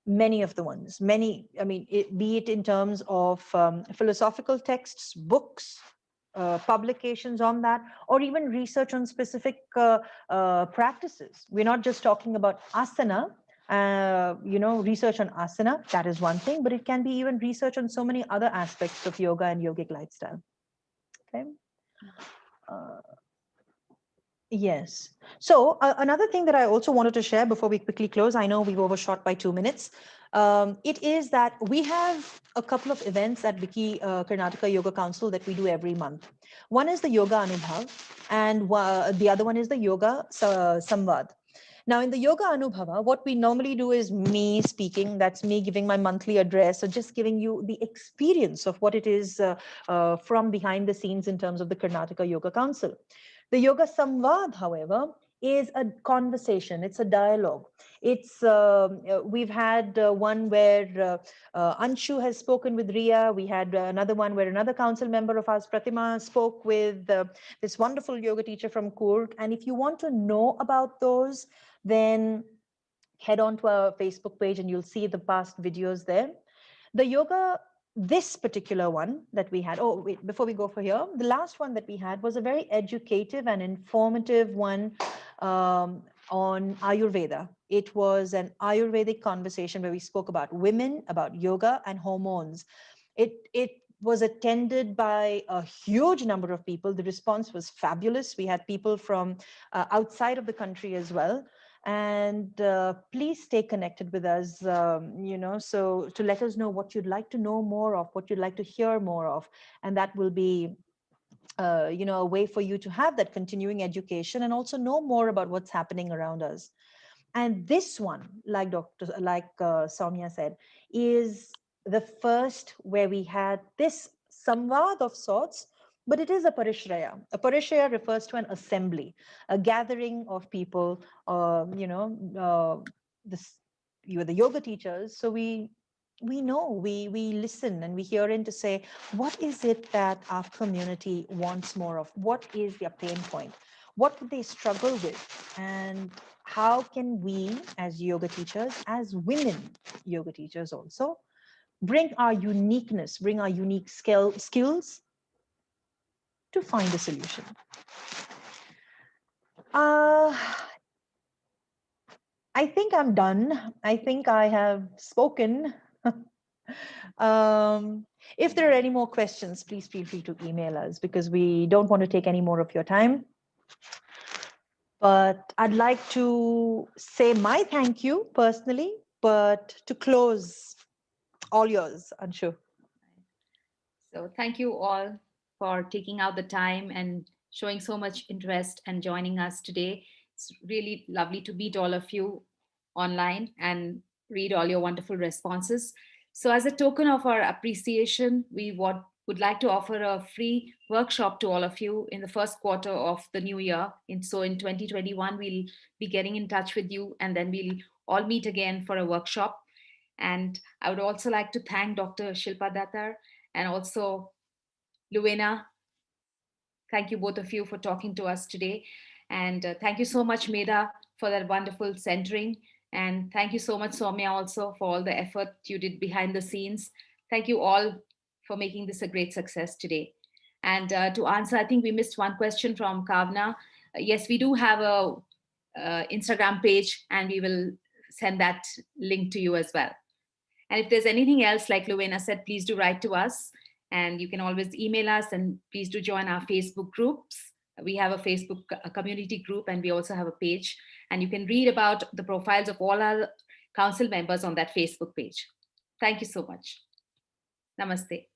Many of the ones, be it in terms of philosophical texts, books, publications on that, or even research on specific practices. We're not just talking about asana, research on asana, that is one thing, but it can be even research on so many other aspects of yoga and yogic lifestyle. Okay. Yes. So another thing that I also wanted to share before we quickly close, I know we've overshot by 2 minutes. It is that we have a couple of events at WICCI Karnataka Yoga Council that we do every month. One is the Yoga Anubhav, and the other one is the Yoga Samvad. Now, in the Yoga Anubhava, what we normally do is me speaking. That's me giving my monthly address, or just giving you the experience of what it is from behind the scenes in terms of the Karnataka Yoga Council. The Yoga Samvad, however, is a conversation. It's a dialogue. It's we've had one where Anshu has spoken with Ria. We had another one where another council member of ours, Pratima, spoke with this wonderful yoga teacher from Kurg. And if you want to know about those, then head on to our Facebook page and you'll see the past videos there. The yoga, this particular one that we had, oh wait, before we go for here, the last one that we had was a very educative and informative one on Ayurveda. It was an Ayurvedic conversation where we spoke about women, about yoga and hormones. It was attended by a huge number of people. The response was fabulous. We had people from outside of the country as well. And please stay connected with us, so to let us know what you'd like to know more of, what you'd like to hear more of. And that will be, a way for you to have that continuing education and also know more about what's happening around us. And this one, like Soumya said, is the first where we had this samvad of sorts, but it is a parishraya. A parishraya refers to an assembly, a gathering of people. You are the yoga teachers, so we know, we listen and we hear in to say, what is it that our community wants more of? What is their pain point? What do they struggle with? And how can we, as yoga teachers, as women yoga teachers also, bring our uniqueness, bring our unique skills to find a solution? I think I'm done. I think I have spoken. If there are any more questions, please feel free to email us, because we don't want to take any more of your time. But I'd like to say my thank you personally, but to close, all yours, Anshu.
So thank you all for taking out the time and showing so much interest and joining us today. It's really lovely to meet all of you online and read all your wonderful responses. So as a token of our appreciation, we would like to offer a free workshop to all of you in the first quarter of the new year. And so in 2021, we'll be getting in touch with you, and then we'll all meet again for a workshop. And I would also like to thank Dr. Shilpa Datar and also Luena. Thank you both of you for talking to us today. And thank you so much, Medha, for that wonderful centering. And thank you so much, Soumya, also for all the effort you did behind the scenes. Thank you all for making this a great success today. And to answer, I think we missed one question from Kavna. Yes, we do have a Instagram page, and we will send that link to you as well. And if there's anything else, like Luena said, please do write to us. And you can always email us, and please do join our Facebook groups. We have a Facebook community group, and we also have a page. And you can read about the profiles of all our council members on that Facebook page. Thank you so much. Namaste.